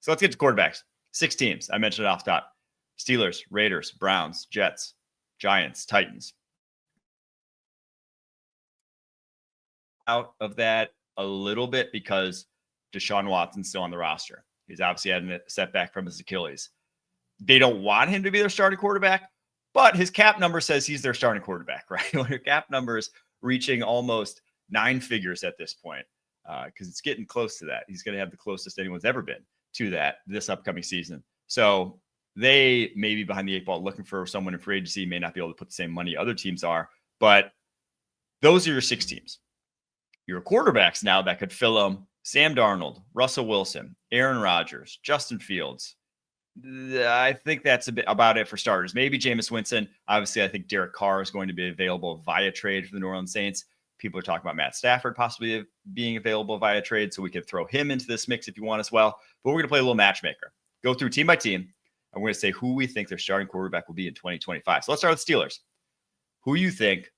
So let's get to quarterbacks. 6 teams. I mentioned it off the top. Steelers, Raiders, Browns, Jets, Giants, Titans. Out of that a little bit because Deshaun Watson's still on the roster. He's obviously had a setback from his Achilles. They don't want him to be their starting quarterback, but his cap number says he's their starting quarterback, right? When your cap number is reaching almost 9 figures at this point, because it's getting close to that. He's going to have the closest anyone's ever been to that this upcoming season. So they may be behind the 8 ball looking for someone in free agency, may not be able to put the same money other teams are, but those are your 6 teams. Your quarterbacks now that could fill them: Sam Darnold, Russell Wilson, Aaron Rodgers, Justin Fields. I think that's a bit about it for starters. Maybe Jameis Winston. Obviously, I think Derek Carr is going to be available via trade for the New Orleans Saints. People are talking about Matt Stafford possibly being available via trade, so we could throw him into this mix if you want as well. But we're going to play a little matchmaker. Go through team by team, and we're going to say who we think their starting quarterback will be in 2025. So let's start with Steelers. Who you think,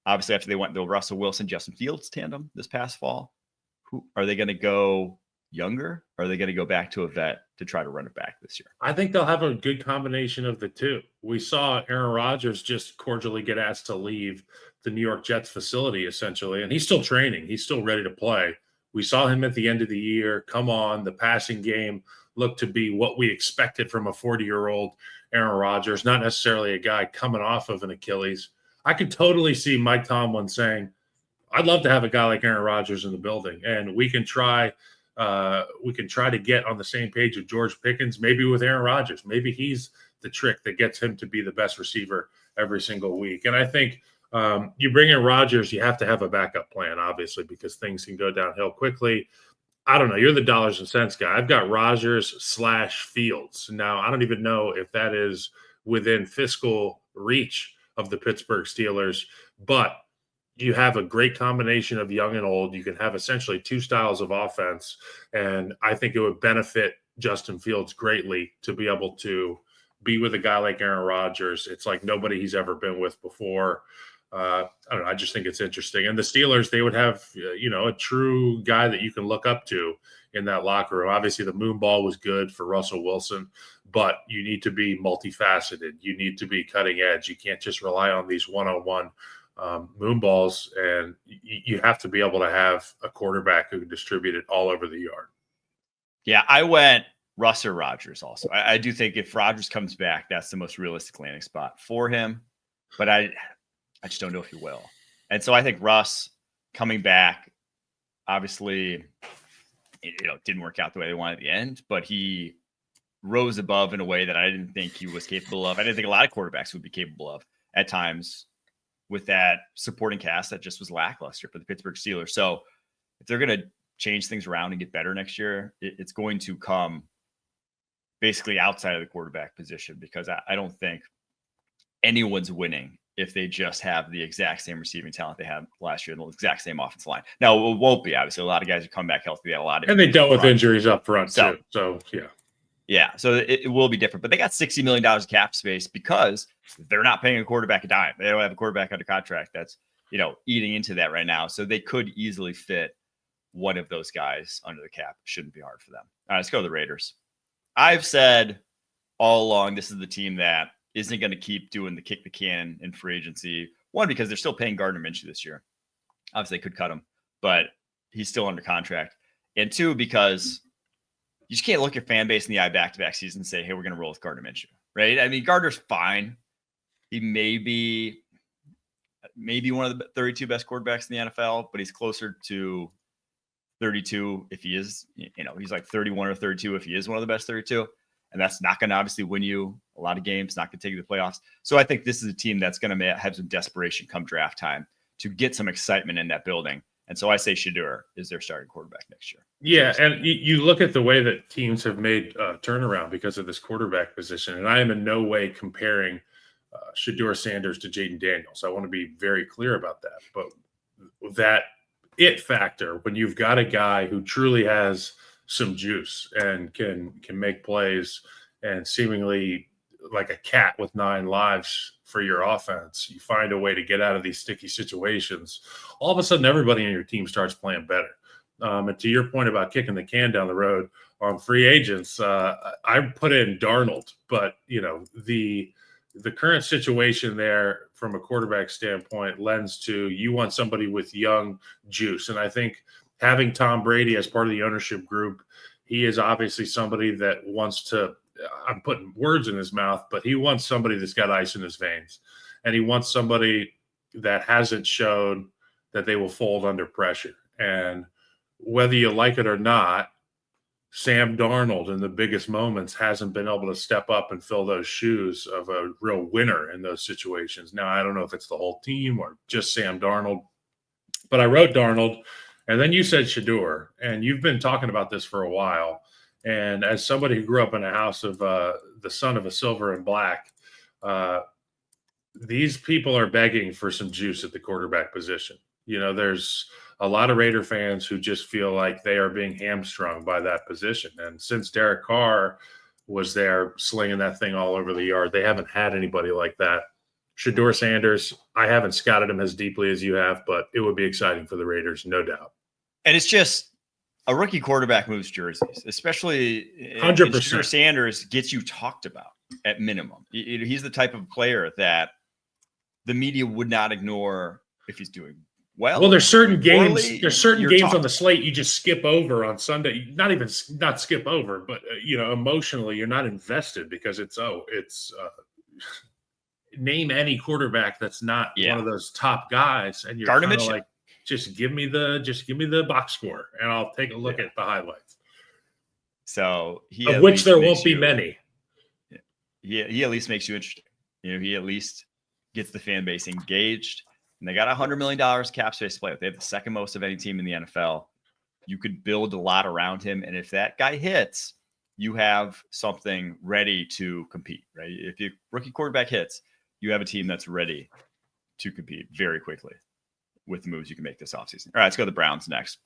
obviously after they went the Russell Wilson, Justin Fields tandem this past fall, who are they going to go younger, or are they going to go back to a vet to try to run it back this year? I think they'll have a good combination of the two. We saw Aaron Rodgers just cordially get asked to leave the New York Jets facility, essentially, and he's still training. He's still ready to play. We saw him at the end of the year. Come on, the passing game looked to be what we expected from a 40-year-old Aaron Rodgers, not necessarily a guy coming off of an Achilles. I could totally see Mike Tomlin saying, I'd love to have a guy like Aaron Rodgers in the building, and we can try to get on the same page with George Pickens, maybe with Aaron Rodgers. Maybe he's the trick that gets him to be the best receiver every single week. And I think you bring in Rodgers, you have to have a backup plan, obviously, because things can go downhill quickly. I don't know. You're the dollars and cents guy. I've got Rodgers/Fields. Now, I don't even know if that is within fiscal reach of the Pittsburgh Steelers, but you have a great combination of young and old. You can have essentially 2 styles of offense, and I think it would benefit Justin Fields greatly to be able to be with a guy like Aaron Rodgers. It's like nobody he's ever been with before. I don't know. I just think it's interesting. And the Steelers, they would have, a true guy that you can look up to in that locker room. Obviously, the moon ball was good for Russell Wilson, but you need to be multifaceted. You need to be cutting edge. You can't just rely on these one-on-one moon balls, and you have to be able to have a quarterback who can distribute it all over the yard. Yeah, I went Russ or Rodgers also. I do think if Rodgers comes back, that's the most realistic landing spot for him, but I just don't know if he will. And so I think Russ coming back, obviously, didn't work out the way they wanted at the end, but he rose above in a way that I didn't think he was capable of. I didn't think a lot of quarterbacks would be capable of at times with that supporting cast that just was lackluster for the Pittsburgh Steelers. So if they're going to change things around and get better next year, it's going to come basically outside of the quarterback position, because I don't think anyone's winning if they just have the exact same receiving talent they had last year, the exact same offensive line. Now, it won't be, obviously. A lot of guys who come back healthy, they had a lot of, and they dealt with injuries up front too. So, yeah. Yeah, so it will be different. But they got $60 million of cap space because they're not paying a quarterback a dime. They don't have a quarterback under contract that's, eating into that right now. So they could easily fit one of those guys under the cap. Shouldn't be hard for them. All right, let's go to the Raiders. I've said all along this is the team that isn't going to keep doing the kick the can in free agency. One, because they're still paying Gardner Minshew this year. Obviously, they could cut him, but he's still under contract. And 2, because you just can't look your fan base in the eye back-to-back season and say, hey, we're going to roll with Gardner Minshew, right? I mean, Gardner's fine. He may be one of the 32 best quarterbacks in the NFL, but he's closer to 32 if he is, he's like 31 or 32 if he is one of the best 32. And that's not going to obviously win you a lot of games, not going to take you to the playoffs. So I think this is a team that's going to have some desperation come draft time to get some excitement in that building. And so I say Shedeur is their starting quarterback next year. Yeah, and you look at the way that teams have made turnaround because of this quarterback position, and I am in no way comparing Shedeur Sanders to Jaden Daniels. I want to be very clear about that. But that it factor, when you've got a guy who truly has some juice and can make plays and seemingly like a cat with 9 lives for your offense, you find a way to get out of these sticky situations. All of a sudden, everybody in your team starts playing better. And to your point about kicking the can down the road on free agents, I put in Darnold, but the current situation there from a quarterback standpoint lends to you want somebody with young juice. And I think having Tom Brady as part of the ownership group, he is obviously somebody that wants to, I'm putting words in his mouth, but he wants somebody that's got ice in his veins. And he wants somebody that hasn't shown that they will fold under pressure. And whether you like it or not, Sam Darnold in the biggest moments hasn't been able to step up and fill those shoes of a real winner in those situations. Now, I don't know if it's the whole team or just Sam Darnold, but I wrote Darnold, and then you said Shador, and you've been talking about this for a while. And as somebody who grew up in a house of the son of a silver and black, these people are begging for some juice at the quarterback position. There's a lot of Raider fans who just feel like they are being hamstrung by that position. And since Derek Carr was there slinging that thing all over the yard, they haven't had anybody like that. Shador Sanders, I haven't scouted him as deeply as you have, but it would be exciting for the Raiders, no doubt. And it's just a rookie quarterback moves jerseys, especially 100%. Shador Sanders gets you talked about at minimum. He's the type of player that the media would not ignore if he's doing well. There's certain games. There's certain games on the about. slate you just skip over on Sunday. Not skip over, but emotionally you're not invested because it's name any quarterback that's not one of those top guys, and you're kind of like, just give me the box score, and I'll take a look at the highlights. So of which there won't be many. He at least makes you interesting. He at least gets the fan base engaged. And they got $100 million cap space to play with. They have the second most of any team in the NFL. You could build a lot around him. And if that guy hits, you have something ready to compete, right? If your rookie quarterback hits, you have a team that's ready to compete very quickly with the moves you can make this offseason. All right, let's go to the Browns next.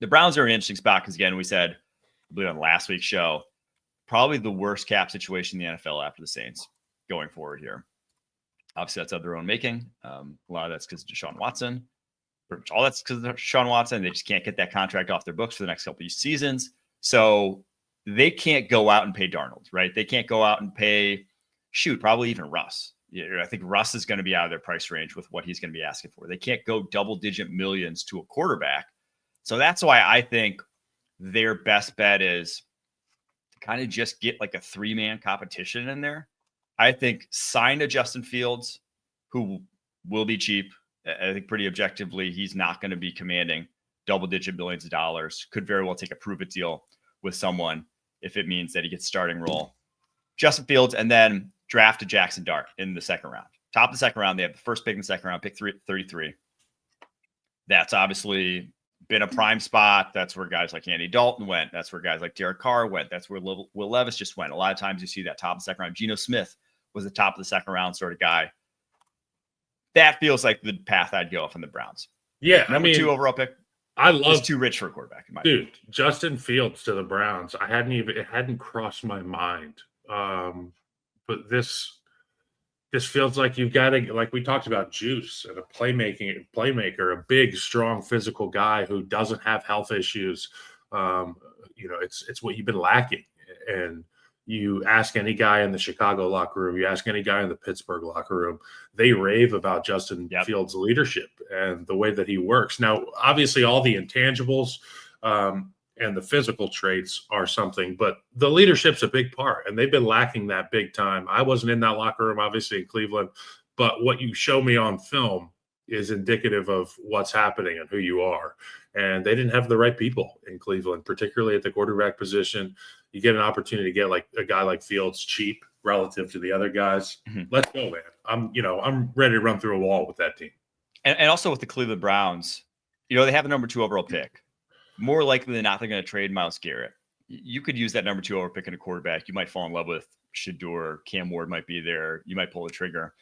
The Browns are an interesting spot because, again, we said, I believe on last week's show, probably the worst cap situation in the NFL after the Saints going forward here. Obviously, that's of their own making. A lot of that's because of Deshaun Watson. Pretty much all that's because of Deshaun Watson. They just can't get that contract off their books for the next couple of seasons. So they can't go out and pay Darnold, right? They can't go out and pay, probably even Russ. I think Russ is going to be out of their price range with what he's going to be asking for. They can't go double-digit millions to a quarterback. So that's why I think their best bet is to kind of just get like a three-man competition in there. I think sign a Justin Fields, who will be cheap. I think pretty objectively, he's not going to be commanding double-digit millions of dollars. Could very well take a prove-it deal with someone if it means that he gets starting role. Justin Fields, and then draft a Jackson Dart in the second round. Top of the second round, they have the first pick in the second round, pick 33. That's obviously been a prime spot. That's where guys like Andy Dalton went. That's where guys like Derek Carr went. That's where Will Levis just went. A lot of times you see that top of the second round. Geno Smith was the top of the second round sort of guy. That feels like the path I'd go from the Browns. Yeah, Number 2 overall pick. I love too rich for a quarterback. In my opinion. Justin Fields to the Browns. it hadn't crossed my mind. But this feels like you've got to, like we talked about, juice and a playmaker, a big, strong, physical guy who doesn't have health issues. It's what you've been lacking. And you ask any guy in the Chicago locker room, you ask any guy in the Pittsburgh locker room, they rave about Justin Fields' leadership and the way that he works. Now, obviously, all the intangibles and the physical traits are something, but the leadership's a big part, and they've been lacking that big time. I wasn't in that locker room, obviously, in Cleveland, but what you show me on film is indicative of what's happening and who you are. And they didn't have the right people in Cleveland, particularly at the quarterback position. You get an opportunity to get like a guy like Fields cheap relative to the other guys. Mm-hmm. Let's go, man. I'm ready to run through a wall with that team. And also with the Cleveland Browns, they have the number 2 overall pick. More likely than not, they're going to trade Myles Garrett. You could use that number 2 overall pick in a quarterback. You might fall in love with Shador. Cam Ward might be there. You might pull the trigger.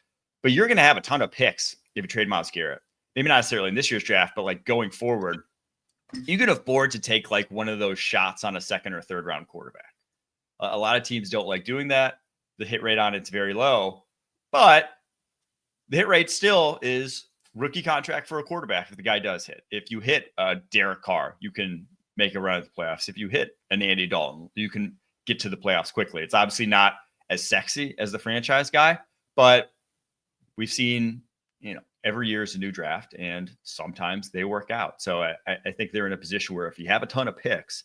But you're going to have a ton of picks if you trade Myles Garrett. Maybe not necessarily in this year's draft, but like going forward, you can afford to take like one of those shots on a second or third round quarterback. A lot of teams don't like doing that. The hit rate on it's very low, but the hit rate still is rookie contract for a quarterback if the guy does hit. If you hit Derek Carr, you can make a run at the playoffs. If you hit an Andy Dalton, you can get to the playoffs quickly. It's obviously not as sexy as the franchise guy, but we've seen, every year is a new draft, and sometimes they work out. So I think they're in a position where if you have a ton of picks,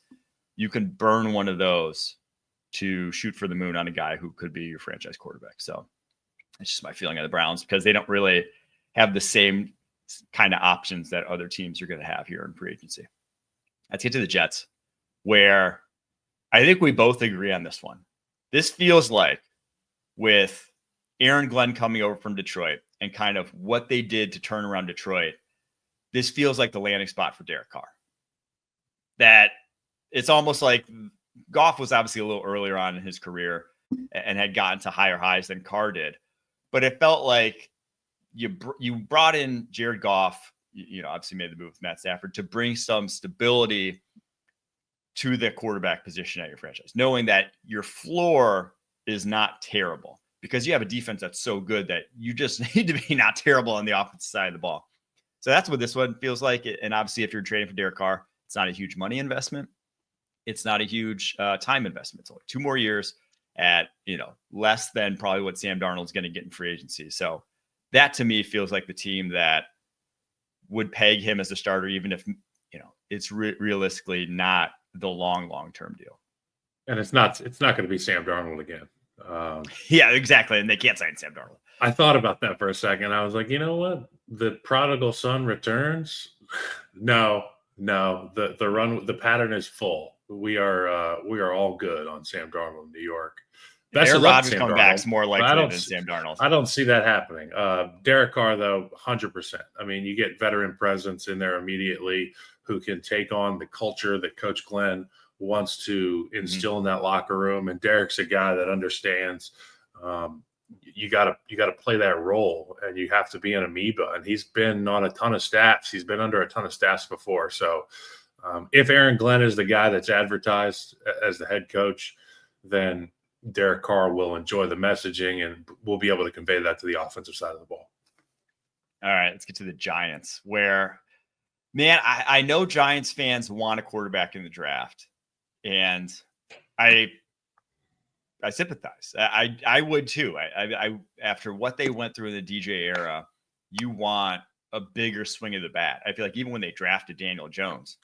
you can burn one of those to shoot for the moon on a guy who could be your franchise quarterback. So it's just my feeling of the Browns, because they don't really have the same kind of options that other teams are going to have here in free agency. Let's get to the Jets, where I think we both agree on this one. This feels like, with Aaron Glenn coming over from Detroit and kind of what they did to turn around Detroit, this feels like the landing spot for Derek Carr. That it's almost like Goff was obviously a little earlier on in his career and had gotten to higher highs than Carr did. But it felt like you brought in Jared Goff, obviously made the move with Matt Stafford to bring some stability to the quarterback position at your franchise, knowing that your floor is not terrible, because you have a defense that's so good that you just need to be not terrible on the offensive side of the ball. So that's what this one feels like. And obviously, if you're trading for Derek Carr, it's not a huge money investment. It's not a huge time investment. It's only 2 more years at, less than probably what Sam Darnold's going to get in free agency. So that to me feels like the team that would peg him as a starter, even if, it's realistically not the long-term deal. And it's not going to be Sam Darnold again. Yeah, exactly. And they can't sign Sam Darnold. I thought about that for a second. I was like, you know what? The prodigal son returns. No, the pattern is full. We are all good on Sam Darnold in New York. Aaron Rodgers coming back is more likely than Sam Darnold. I don't see that happening. Derek Carr, though, 100%. I mean, you get veteran presence in there immediately who can take on the culture that Coach Glenn wants to instill in that locker room. And Derek's a guy that understands you got to play that role, and you have to be an amoeba. And he's been on a ton of staffs. He's been under a ton of staffs before. So if Aaron Glenn is the guy that's advertised as the head coach, then Derek Carr will enjoy the messaging and will be able to convey that to the offensive side of the ball. All right, let's get to the Giants, where, man, I know Giants fans want a quarterback in the draft, and I sympathize. I would too. I after what they went through in the DJ era, you want a bigger swing of the bat. I feel like even when they drafted Daniel Jones,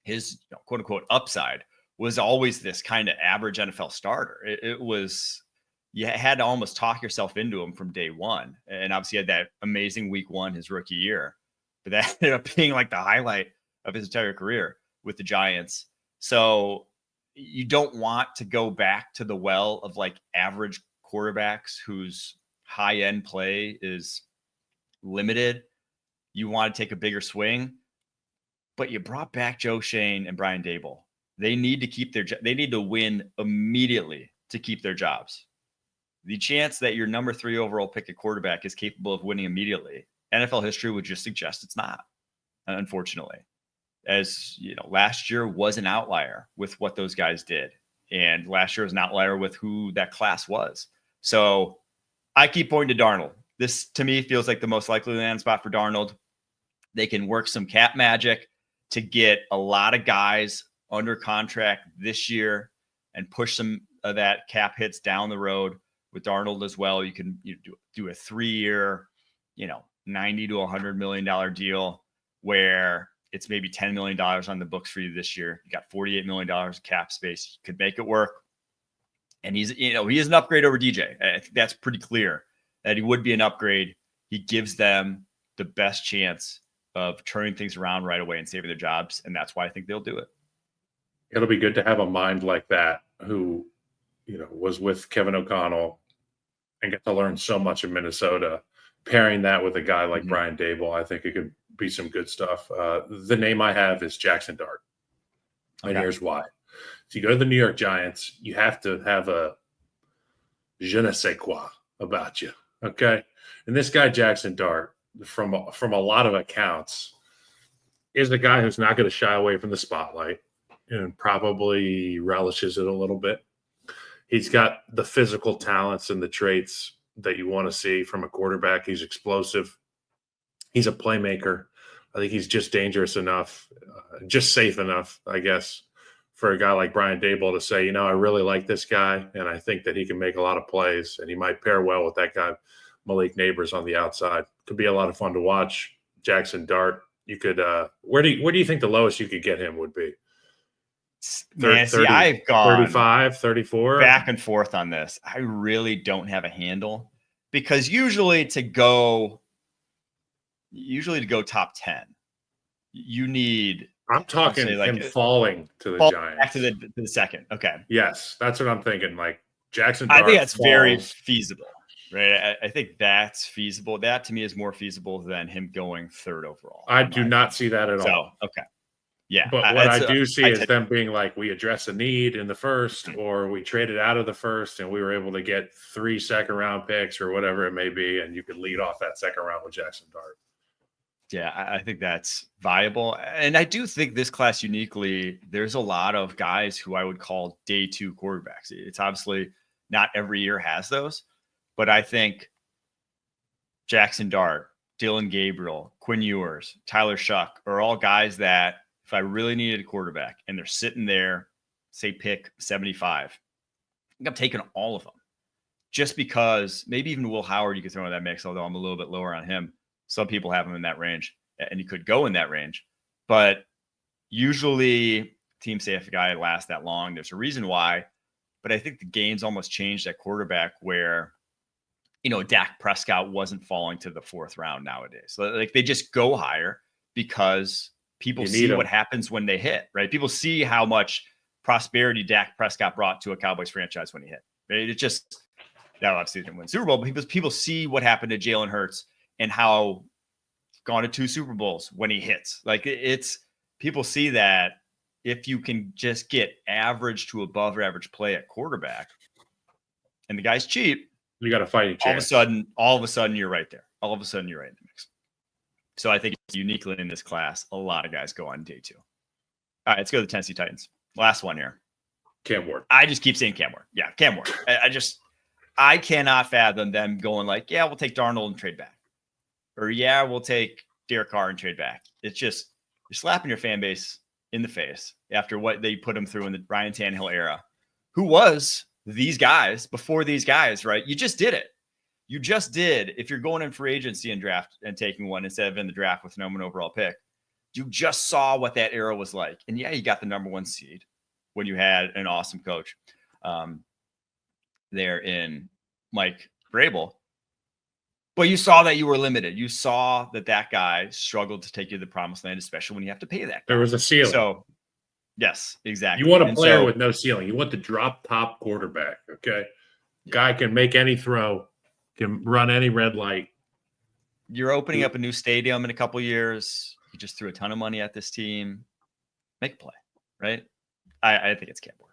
his quote unquote upside was always this kind of average NFL starter. It was, you had to almost talk yourself into him from day one. And obviously he had that amazing week 1, his rookie year, but that ended up being like the highlight of his entire career with the Giants. So you don't want to go back to the well of like average quarterbacks whose high end play is limited. You want to take a bigger swing, but you brought back Joe Shane and Brian Daboll. They need to they need to win immediately to keep their jobs. The chance that your number 3 overall pick at quarterback is capable of winning immediately, NFL history would just suggest it's not, unfortunately. As last year was an outlier with what those guys did. And last year was an outlier with who that class was. So I keep pointing to Darnold. This to me feels like the most likely land spot for Darnold. They can work some cap magic to get a lot of guys under contract this year and push some of that cap hits down the road with Darnold as well. You can do a 3-year, $90 to $100 million deal where it's maybe $10 million on the books for you this year. You got $48 million of cap space. You could make it work. And he's, he is an upgrade over DJ. I think that's pretty clear that he would be an upgrade. He gives them the best chance of turning things around right away and saving their jobs. And that's why I think they'll do it. It'll be good to have a mind like that who, was with Kevin O'Connell and get to learn so much in Minnesota. Pairing that with a guy like Brian Daboll, I think it could be some good stuff. The name I have is Jackson Dart. And here's why. If you go to the New York Giants, you have to have a je ne sais quoi about you. Okay. And this guy, Jackson Dart, from a lot of accounts, is a guy who's not going to shy away from the spotlight and probably relishes it a little bit. He's got the physical talents and the traits that you want to see from a quarterback. He's explosive. He's a playmaker. I think he's just dangerous enough, just safe enough, I guess, for a guy like Brian Daboll to say, I really like this guy, and I think that he can make a lot of plays, and he might pair well with that guy, Malik Neighbors, on the outside. Could be a lot of fun to watch. Jackson Dart, you could where do you think the lowest you could get him would be? Man, 30, I've gone 35, 34 back and forth on this. I really don't have a handle, because usually to go top 10, you need, I'm talking like him falling to the Giants. Back to the second. Okay. Yes, that's what I'm thinking. Like Jackson Dart, I think that's very falls. feasible, right? I think that's feasible. That to me is more feasible than him going third overall. I do not see that at all. Okay. Yeah. But what I do see is them being like, we address a need in the first, or we traded out of the first and we were able to get 3 second-round picks or whatever it may be, and you could lead off that second round with Jackson Dart. Yeah, I think that's viable. And I do think this class uniquely, there's a lot of guys who I would call day 2 quarterbacks. It's obviously not every year has those, but I think Jackson Dart, Dylan Gabriel, Quinn Ewers, Tyler Shuck are all guys that if I really needed a quarterback and they're sitting there, say pick 75, I think I'm taking all of them, just because maybe even Will Howard you could throw in that mix, although I'm a little bit lower on him. Some people have him in that range, and he could go in that range. But usually teams say if a guy lasts that long, there's a reason why. But I think the game's almost changed at quarterback where, Dak Prescott wasn't falling to the 4th round nowadays. So, like, they just go higher because people see what happens when they hit, right? People see how much prosperity Dak Prescott brought to a Cowboys franchise when he hit. Right? It just, that obviously didn't win Super Bowl, but people see what happened to Jalen Hurts and how gone to 2 Super Bowls when he hits. Like, it's people see that if you can just get average to above average play at quarterback and the guy's cheap, you got a fighting chance. All of a sudden you're right there. All of a sudden you're right in the mix. So I think uniquely in this class, a lot of guys go on day 2. All right, let's go to the Tennessee Titans. Last one here. Cam Ward. I just keep saying Cam Ward. Yeah, Cam Ward. I cannot fathom them going like, yeah, we'll take Darnold and trade back. Or, yeah, we'll take Derek Carr and trade back. It's just, you're slapping your fan base in the face after what they put him through in the Ryan Tannehill era, who was these guys before these guys, right? You just did it. You just did. If you're going in free agency and draft and taking one instead of in the draft with no overall pick, you just saw what that era was like. And yeah, you got the number 1 seed when you had an awesome coach there in Mike Vrabel. But you saw that you were limited. You saw that guy struggled to take you to the promised land, especially when you have to pay that guy. There was a ceiling. So, yes, exactly. You want a player with no ceiling. You want the drop top quarterback, okay? Guy can make any throw, can run any red light. You're opening up a new stadium in a couple you just threw a ton of money at this team. Make a play, right? I think it's Cam Ward.